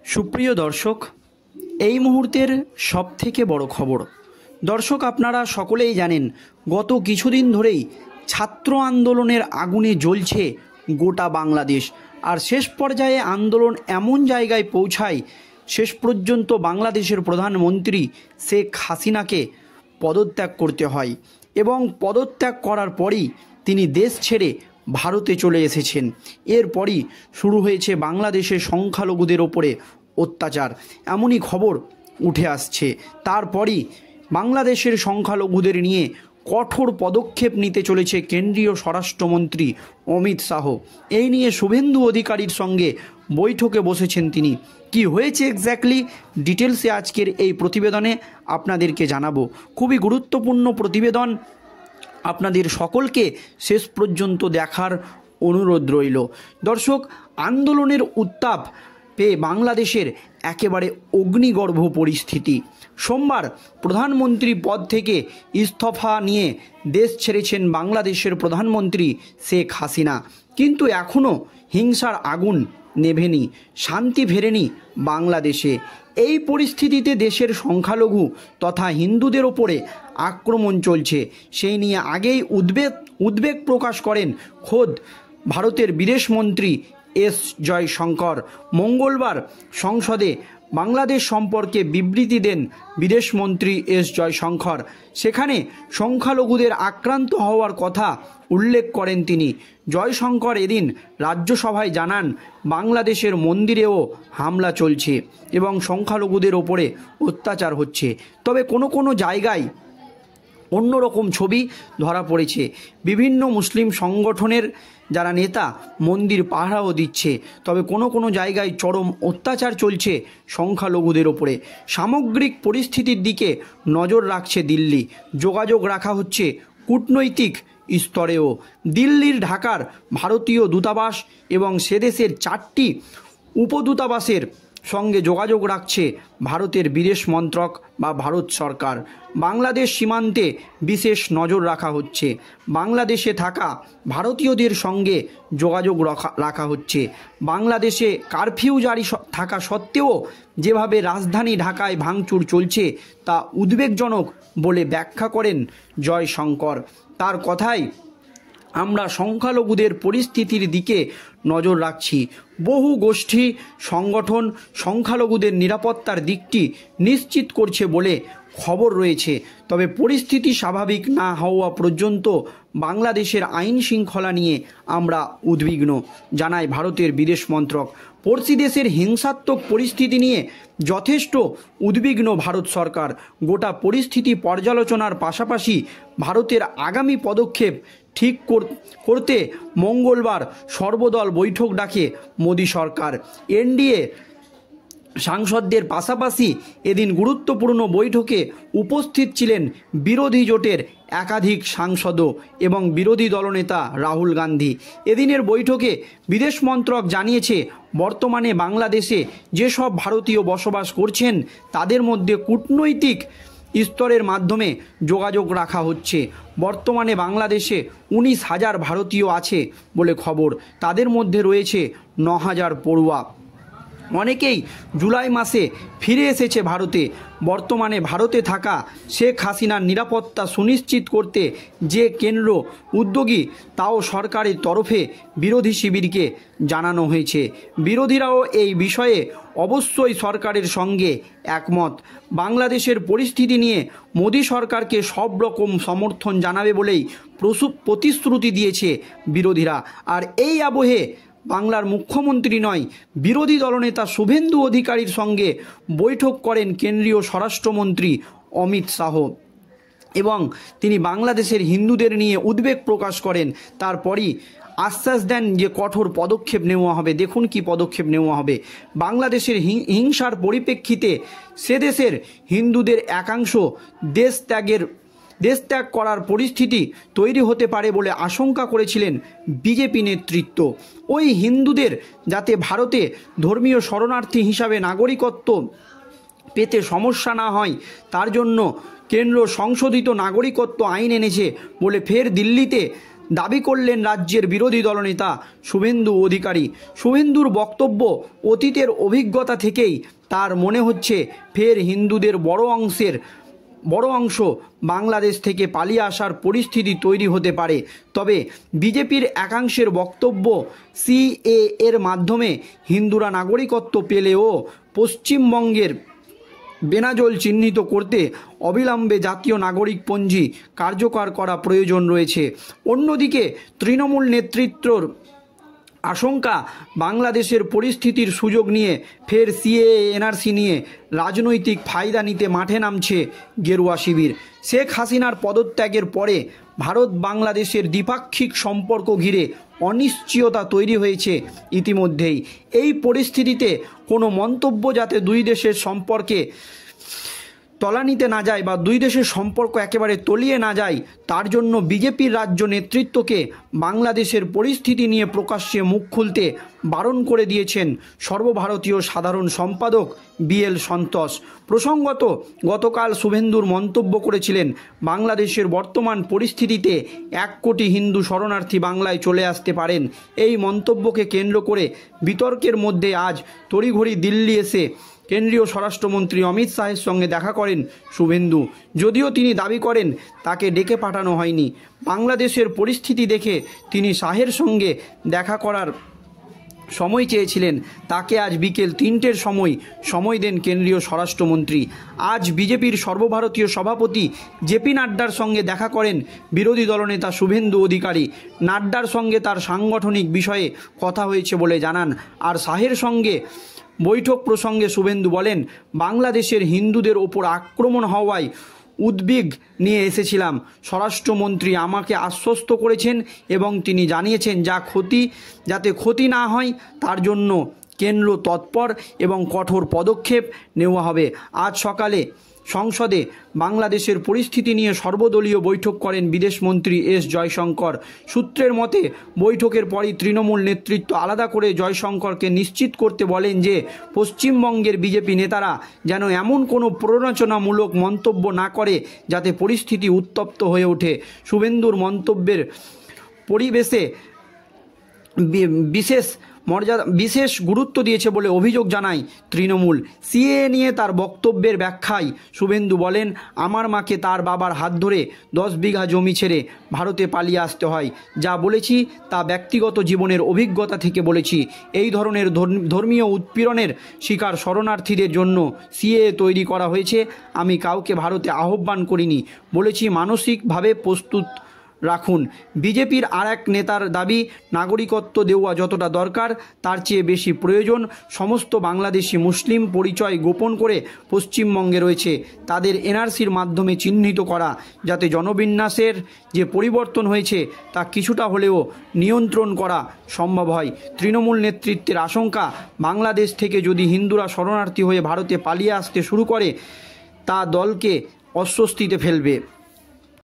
সুপ্রিয় দর্শক, এই মুহূর্তের সবথেকে বড় খবর। দর্শক, আপনারা সকলেই জানেন গত কিছুদিন ধরেই ছাত্র আন্দোলনের আগুনে জ্বলছে গোটা বাংলাদেশ। আর শেষ পর্যায়ে আন্দোলন এমন জায়গায় পৌঁছায়, শেষ পর্যন্ত বাংলাদেশের প্রধানমন্ত্রী শেখ হাসিনাকে পদত্যাগ করতে হয় এবং পদত্যাগ করার পরই তিনি দেশ ছেড়ে ভারতে চলে এসেছেন। এরপরই শুরু হয়েছে বাংলাদেশের সংখ্যালঘুদের ওপরে অত্যাচার, এমনই খবর উঠে আসছে। তারপরই বাংলাদেশের সংখ্যালঘুদের নিয়ে কঠোর পদক্ষেপ নিতে চলেছে কেন্দ্রীয় স্বরাষ্ট্রমন্ত্রী অমিত শাহ। এই নিয়ে শুভেন্দু অধিকারীর সঙ্গে বৈঠকে বসেছেন তিনি। কি হয়েছে এক্স্যাক্টলি ডিটেলসে আজকের এই প্রতিবেদনে আপনাদেরকে জানাবো। খুবই গুরুত্বপূর্ণ প্রতিবেদন, আপনাদের সকলকে শেষ পর্যন্ত দেখার অনুরোধ রইল। দর্শক, আন্দোলনের উত্তাপ পেয়ে বাংলাদেশের একেবারে অগ্নিগর্ভ পরিস্থিতি। সোমবার প্রধানমন্ত্রী পদ থেকে ইস্তফা নিয়ে দেশ ছেড়েছেন বাংলাদেশের প্রধানমন্ত্রী শেখ হাসিনা, কিন্তু এখনও হিংসার আগুন নেভেনি, শান্তি ফেরেনি বাংলাদেশে। এই পরিস্থিতিতে দেশের সংখ্যালঘু তথা হিন্দুদের ওপরে আক্রমণ চলছে, সেই নিয়ে আগেই উদ্বেগ প্রকাশ করেন খোদ ভারতের বিদেশমন্ত্রী এস জয়শঙ্কর। মঙ্গলবার সংসদে বাংলাদেশ সম্পর্কে বিবৃতি দেন বিদেশমন্ত্রী এস জয়শঙ্কর। সেখানে সংখ্যালঘুদের আক্রান্ত হওয়ার কথা উল্লেখ করেন তিনি। জয়শঙ্কর এদিন রাজ্যসভায় জানান, বাংলাদেশের মন্দিরেও হামলা চলছে এবং সংখ্যালঘুদের ওপরে অত্যাচার হচ্ছে। তবে কোনো জায়গায় অন্যরকম ছবি ধরা পড়েছে। বিভিন্ন মুসলিম সংগঠনের যারা নেতা মন্দির পাহারাও দিচ্ছে, তবে কোনো জায়গায় চরম অত্যাচার চলছে সংখ্যালঘুদের ওপরে। সামগ্রিক পরিস্থিতির দিকে নজর রাখছে দিল্লি, যোগাযোগ রাখা হচ্ছে কূটনৈতিক স্তরেও। দিল্লির ঢাকার ভারতীয় দূতাবাস এবং সেদেশের 4টি উপদূতাবাসের সঙ্গে যোগাযোগ রাখছে ভারতের বিদেশ মন্ত্রক বা ভারত সরকার। বাংলাদেশ সীমান্তে বিশেষ নজর রাখা হচ্ছে। বাংলাদেশে থাকা ভারতীয়দের সঙ্গে যোগাযোগ রাখা হচ্ছে। বাংলাদেশে কারফিউ জারি থাকা সত্ত্বেও যেভাবে রাজধানী ঢাকায় ভাঙচুর চলছে তা উদ্বেগজনক বলে ব্যাখ্যা করেন জয়শঙ্কর। তার কথায়, আমরা সংখ্যালঘুদের পরিস্থিতির দিকে নজর রাখছি। বহু গোষ্ঠী সংগঠন সংখ্যালঘুদের নিরাপত্তার দিকটি নিশ্চিত করছে বলে খবর রয়েছে। তবে পরিস্থিতি স্বাভাবিক না হওয়া পর্যন্ত বাংলাদেশের আইন শৃঙ্খলা নিয়ে আমরা উদ্বিগ্ন, জানায় ভারতের বিদেশ মন্ত্রক। পড়শি দেশের হিংসাত্মক পরিস্থিতি নিয়ে যথেষ্ট উদ্বিগ্ন ভারত সরকার। গোটা পরিস্থিতি পর্যালোচনার পাশাপাশি ভারতের আগামী পদক্ষেপ ঠিক করতে মঙ্গলবার সর্বদল বৈঠক ডাকে মোদী সরকার। এনডিএ সাংসদদের পাশাপাশি এদিন গুরুত্বপূর্ণ বৈঠকে উপস্থিত ছিলেন বিরোধী জোটের একাধিক সাংসদও এবং বিরোধী দলনেতা রাহুল গান্ধী। এদিনের বৈঠকে বিদেশ মন্ত্রক জানিয়েছে, বর্তমানে বাংলাদেশে যেসব ভারতীয় বসবাস করছেন তাদের মধ্যে কূটনৈতিক স্তরের মাধ্যমে যোগাযোগ রাখা হচ্ছে। বর্তমানে বাংলাদেশে 19,000 ভারতীয় আছে বলে খবর। তাদের মধ্যে রয়েছে 9,000 পড়ুয়া। অনেকেই জুলাই মাসে ফিরে এসেছে ভারতে। বর্তমানে ভারতে থাকা শেখ হাসিনার নিরাপত্তা সুনিশ্চিত করতে যে কেন্দ্র উদ্যোগী তাও সরকারের তরফে বিরোধী শিবিরকে জানানো হয়েছে। বিরোধীরাও এই বিষয়ে অবশ্যই সরকারের সঙ্গে একমত। বাংলাদেশের পরিস্থিতি নিয়ে মোদী সরকারকে সব রকম সমর্থন জানাবে বলেই প্রতিশ্রুতি দিয়েছে বিরোধীরা। আর এই আবহে বাংলার মুখ্যমন্ত্রী নয়, বিরোধী দলনেতা শুভেন্দু অধিকারীর সঙ্গে বৈঠক করেন কেন্দ্রীয় স্বরাষ্ট্রমন্ত্রী অমিত শাহ এবং তিনি বাংলাদেশের হিন্দুদের নিয়ে উদ্বেগ প্রকাশ করেন। তারপরই আশ্বাস দেন যে কঠোর পদক্ষেপ নেওয়া হবে। দেখুন কি পদক্ষেপ নেওয়া হবে। বাংলাদেশের হিংসার পরিপ্রেক্ষিতে সে দেশের হিন্দুদের একাংশ দেশ ত্যাগ করার পরিস্থিতি তৈরি হতে পারে বলে আশঙ্কা করেছিলেন বিজেপি নেতৃত্ব। ওই হিন্দুদের যাতে ভারতে ধর্মীয় শরণার্থী হিসাবে নাগরিকত্ব পেতে সমস্যা না হয় তার জন্য কেন্দ্র সংশোধিত নাগরিকত্ব আইন এনেছে বলে ফের দিল্লিতে দাবি করলেন রাজ্যের বিরোধী দলনেতা শুভেন্দু অধিকারী। শুভেন্দুর বক্তব্য, অতীতের অভিজ্ঞতা থেকেই তার মনে হচ্ছে ফের হিন্দুদের বড় অংশ বাংলাদেশ থেকে পালিয়ে আসার পরিস্থিতি তৈরি হতে পারে। তবে বিজেপির একাংশের বক্তব্য, সিএএ এর মাধ্যমে হিন্দুরা নাগরিকত্ব পেলেও পশ্চিমবঙ্গের বেনাজল চিহ্নিত করতে অবিলম্বে জাতীয় নাগরিকপঞ্জি কার্যকর করা প্রয়োজন রয়েছে। অন্যদিকে তৃণমূল নেতৃত্বর আশঙ্কা, বাংলাদেশের পরিস্থিতির সুযোগ নিয়ে ফের সিএএ এনআরসি নিয়ে রাজনৈতিক ফায়দা নিতে মাঠে নামছে গেরুয়া শিবির। শেখ হাসিনার পদত্যাগের পরে ভারত বাংলাদেশের দ্বিপাক্ষিক সম্পর্ক ঘিরে অনিশ্চয়তা তৈরি হয়েছে ইতিমধ্যেই। এই পরিস্থিতিতে কোনো মন্তব্য যাতে দুই দেশের সম্পর্কে তলানিতে না যায় বা দুই দেশের সম্পর্ক একেবারে তলিয়ে না যায়, তার জন্য বিজেপির রাজ্য নেতৃত্বকে বাংলাদেশের পরিস্থিতি নিয়ে প্রকাশ্যে মুখ খুলতে বারণ করে দিয়েছেন সর্বভারতীয় সাধারণ সম্পাদক বিএল সন্তোষ। প্রসঙ্গত, গতকাল শুভেন্দুর মন্তব্য করেছিলেন, বাংলাদেশের বর্তমান পরিস্থিতিতে 1 কোটি হিন্দু শরণার্থী বাংলায় চলে আসতে পারেন। এই মন্তব্যকে কেন্দ্র করে বিতর্কের মধ্যে আজ তড়িঘড়ি দিল্লি এসে কেন্দ্রীয় স্বরাষ্ট্রমন্ত্রী অমিত শাহের সঙ্গে দেখা করেন শুভেন্দু। যদিও তিনি দাবি করেন তাকে ডেকে পাঠানো হয়নি। বাংলাদেশের পরিস্থিতি দেখে তিনি শাহের সঙ্গে দেখা করার সময় চেয়েছিলেন। তাকে আজ বিকেল 3টের সময় দেন কেন্দ্রীয় স্বরাষ্ট্রমন্ত্রী। আজ বিজেপির সর্বভারতীয় সভাপতি জেপি নাড্ডার সঙ্গে দেখা করেন বিরোধী দলনেতা শুভেন্দু অধিকারী। নাড্ডার সঙ্গে তার সাংগঠনিক বিষয়ে কথা হয়েছে বলে জানান। আর শাহের সঙ্গে বৈঠক প্রসঙ্গে শুভেন্দু বলেন, বাংলাদেশের হিন্দুদের ওপর আক্রমণ হওয়ায় উদ্বেগ নিয়ে এসেছিলাম। স্বরাষ্ট্রমন্ত্রী আমাকে আশ্বস্ত করেছেন এবং তিনি জানিয়েছেন যাতে ক্ষতি না হয় তার জন্য কেন্দ্র তৎপর এবং কঠোর পদক্ষেপ নেওয়া হবে। আজ সকালে সংসদে বাংলাদেশের পরিস্থিতি নিয়ে সর্বদলীয় বৈঠক করেন বিদেশমন্ত্রী এস জয়শঙ্কর। সূত্রের মতে, বৈঠকের পরই তৃণমূল নেতৃত্ব আলাদা করে জয়শঙ্করকে নিশ্চিত করতে বলেন যে পশ্চিমবঙ্গের বিজেপি নেতারা যেন এমন কোনো প্ররোচনামূলক মন্তব্য না করে যাতে পরিস্থিতি উত্তপ্ত হয়ে ওঠে। শুভেন্দুর মন্তব্যের পরিবেশে বিশেষ গুরুত্ব দিয়েছে বলে অভিযোগ জানায় তৃণমূল। সিএএ নিয়ে তার বক্তব্যের ব্যাখ্যায় শুভেন্দু বলেন, আমার মাকে তার বাবার হাত ধরে 10 বিঘা জমি ছেড়ে ভারতে পালিয়ে আসতে হয়। যা বলেছি তা ব্যক্তিগত জীবনের অভিজ্ঞতা থেকে বলেছি। এই ধরনের ধর্মীয় উৎপীড়নের শিকার শরণার্থীদের জন্য সিএএ তৈরি করা হয়েছে। আমি কাউকে ভারতে আহ্বান করিনি, বলেছি মানসিকভাবে প্রস্তুত রাখুন। বিজেপির আর এক নেতার দাবি, নাগরিকত্ব দেওয়া যতটা দরকার তার চেয়ে বেশি প্রয়োজন। সমস্ত বাংলাদেশি মুসলিম পরিচয় গোপন করে পশ্চিমবঙ্গে রয়েছে, তাদের এনআরসির মাধ্যমে চিহ্নিত করা, যাতে জনবিন্যাসের যে পরিবর্তন হয়েছে তা কিছুটা হলেও নিয়ন্ত্রণ করা সম্ভব হয়। তৃণমূল নেতৃত্বের আশঙ্কা, বাংলাদেশ থেকে যদি হিন্দুরা শরণার্থী হয়ে ভারতে পালিয়ে আসতে শুরু করে তা দলকে অস্বস্তিতে ফেলবে।